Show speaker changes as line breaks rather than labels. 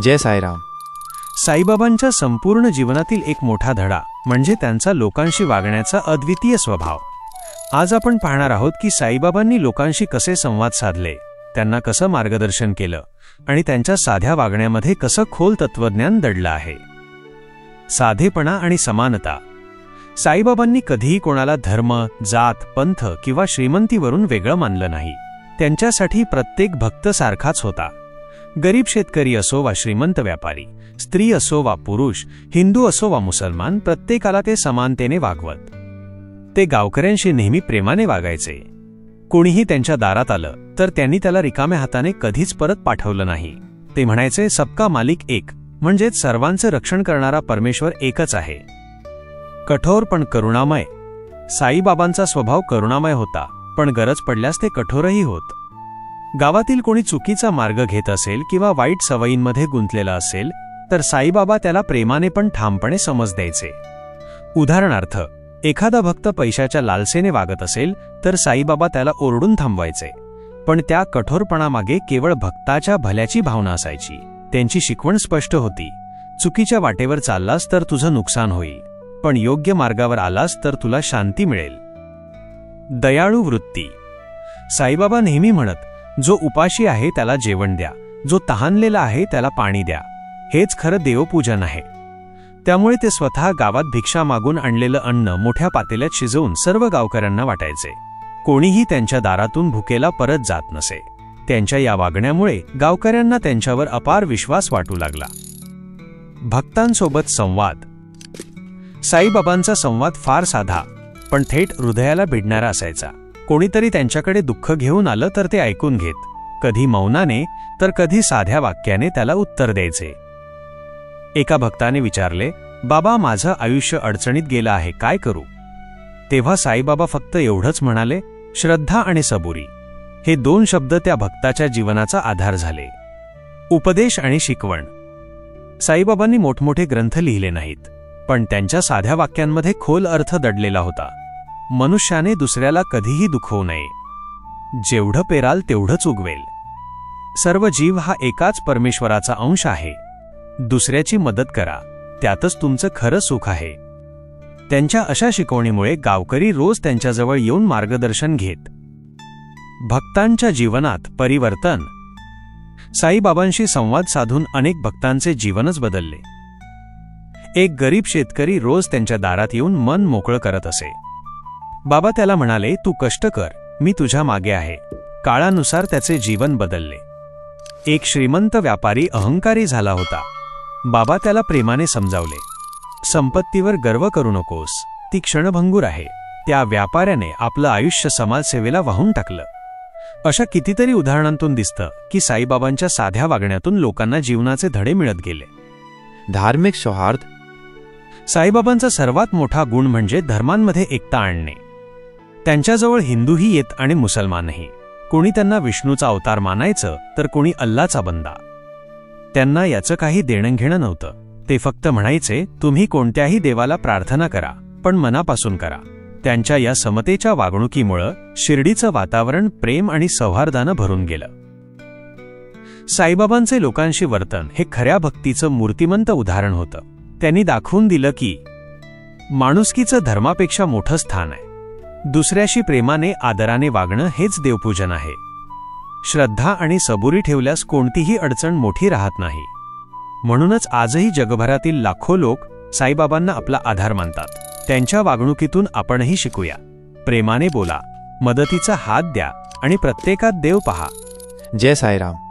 जय साईराम.
साईबाबांच्या संपूर्ण जीवनातील एक मोठा धडा म्हणजे त्यांचा लोकांशी वागण्याचा अद्वितीय स्वभाव. आज आपण पाहणार आहोत की साईबाबांनी लोकांशी कसे संवाद साधले, त्यांना कसं मार्गदर्शन केलं आणि त्यांच्या साध्या वागण्यामध्ये कसं खोल तत्वज्ञान दडलं आहे. साधेपणा आणि समानता. साईबाबांनी कधीही कोणाला धर्म, जात, पंथ किंवा श्रीमंतीवरून वेगळं मानलं नाही. त्यांच्यासाठी प्रत्येक भक्त सारखाच होता. गरीब शेतकरी असो वा श्रीमंत व्यापारी, स्त्री असो वा पुरुष, हिंदू असो वा मुसलमान, प्रत्येकाला ते समानतेने वागवत. ते गावकऱ्यांशी नेहमी प्रेमाने वागायचे. कोणीही त्यांच्या दारात आलं तर त्यांनी त्याला रिकाम्या हाताने कधीच परत पाठवलं नाही. ते म्हणायचे, सबका मालिक एक, म्हणजेच सर्वांचे रक्षण करणारा परमेश्वर एकच आहे. कठोर पण करुणामय. साईबाबांचा स्वभाव करुणामय होता, पण गरज पडल्यास ते कठोरही होत. गावातील कोणी चुकीचा मार्ग घेत असेल किंवा वाईट सवयींमध्ये गुंतलेला असेल तर साईबाबा त्याला प्रेमाने पण ठामपणे समज द्यायचे. उदाहरणार्थ, एखादा भक्त पैशाच्या लालसेने वागत असेल तर साईबाबा त्याला ओरडून थांबवायचे, पण त्या कठोरपणामागे केवळ भक्ताच्या भल्याची भावना असायची. त्यांची शिकवण स्पष्ट होती, चुकीच्या वाटेवर चाललास तर तुझं नुकसान होईल, पण योग्य मार्गावर आलास तर तुला शांती मिळेल. दयाळू वृत्ती. साईबाबा नेहमी म्हणत, जो उपाशी आहे त्याला जेवण द्या, जो तहानलेला आहे त्याला पाणी द्या. हेच खरं देवपूजन आहे. त्यामुळे ते स्वतः गावात भिक्षा मागून आणलेलं अन्न मोठ्या पातेल्यात शिजवून सर्व गावकऱ्यांना वाटायचे. कोणीही त्यांच्या दारातून भुकेला परत जात नसे. त्यांच्या या वागण्यामुळे गावकऱ्यांना त्यांच्यावर अपार विश्वास वाटू लागला. भक्तांसोबत संवाद. साईबाबांचा संवाद फार साधा पण थेट हृदयाला भिडणारा असायचा. कोणीतरी त्यांच्याकडे दुःख घेऊन आलं तर ते ऐकून घेत, कधी मौनाने तर कधी साध्या वाक्याने त्याला उत्तर द्यायचे. एका भक्ताने विचारले, बाबा माझं आयुष्य अडचणीत गेलं आहे, काय करू? तेव्हा साईबाबा फक्त एवढंच म्हणाले, श्रद्धा आणि सबुरी. हे दोन शब्द त्या भक्ताच्या जीवनाचा आधार झाले. उपदेश आणि शिकवण. साईबाबांनी मोठमोठे ग्रंथ लिहिले नाहीत, पण त्यांच्या साध्या वाक्यांमध्ये खोल अर्थ दडलेला होता. मनुष्याने दुसऱ्याला कधीही दुखवू नये. जेवढं पेराल तेवढंच उगवेल. सर्व जीव हा एकाच परमेश्वराचा अंश आहे. दुसऱ्याची मदत करा, त्यातच तुमचं खरं सुख आहे. त्यांच्या अशा शिकवणीमुळे गावकरी रोज त्यांच्याजवळ येऊन मार्गदर्शन घेत. भक्तांच्या जीवनात परिवर्तन. साईबाबांशी संवाद साधून अनेक भक्तांचे जीवनच बदलले. एक गरीब शेतकरी रोज त्यांच्या दारात येऊन मन मोकळं करत असे. बाबा त्याला म्हणाले, तू कष्ट कर, मी तुझ्या मागे आहे. काळानुसार त्याचे जीवन बदलले. एक श्रीमंत व्यापारी अहंकारी झाला होता. बाबा त्याला प्रेमाने समजावले, संपत्तीवर गर्व करू नकोस, ती क्षणभंगूर आहे. त्या व्यापाऱ्याने आपलं आयुष्य समाजसेवेला वाहून टाकलं. अशा कितीतरी उदाहरणांतून दिसतं की साईबाबांच्या साध्या वागण्यातून लोकांना जीवनाचे धडे मिळत गेले.
धार्मिक सौहार्द.
साईबाबांचा सर्वात मोठा गुण म्हणजे धर्मांमध्ये एकता आणणे. त्यांच्याजवळ हिंदूही येत आणि मुसलमानही. कोणी त्यांना विष्णूचा अवतार मानायचं तर कोणी अल्लाचा बंदा. त्यांना याचं काही देणंघेणं नव्हतं. ते फक्त म्हणायचे, तुम्ही कोणत्याही देवाला प्रार्थना करा, पण मनापासून करा. त्यांच्या या समतेच्या वागणुकीमुळं शिर्डीचं वातावरण प्रेम आणि सौहार्दानं भरून गेलं. साईबाबांचे लोकांशी वर्तन हे खऱ्या भक्तीचं मूर्तिमंत उदाहरण होतं. त्यांनी दाखवून दिलं की माणुसकीचं धर्मापेक्षा मोठं स्थान आहे. दुसऱ्याशी प्रेमाने आदराने वागणं हेच देवपूजन आहे. श्रद्धा आणि सबुरी ठेवल्यास कोणतीही अडचण मोठी राहत नाही. म्हणूनच आजही जगभरातील लाखो लोक साईबाबांना आपला आधार मानतात. त्यांच्या वागणुकीतून आपणही शिकूया. प्रेमाने बोला, मदतीचा हात द्या आणि प्रत्येकात देव पहा.
जय साईराम.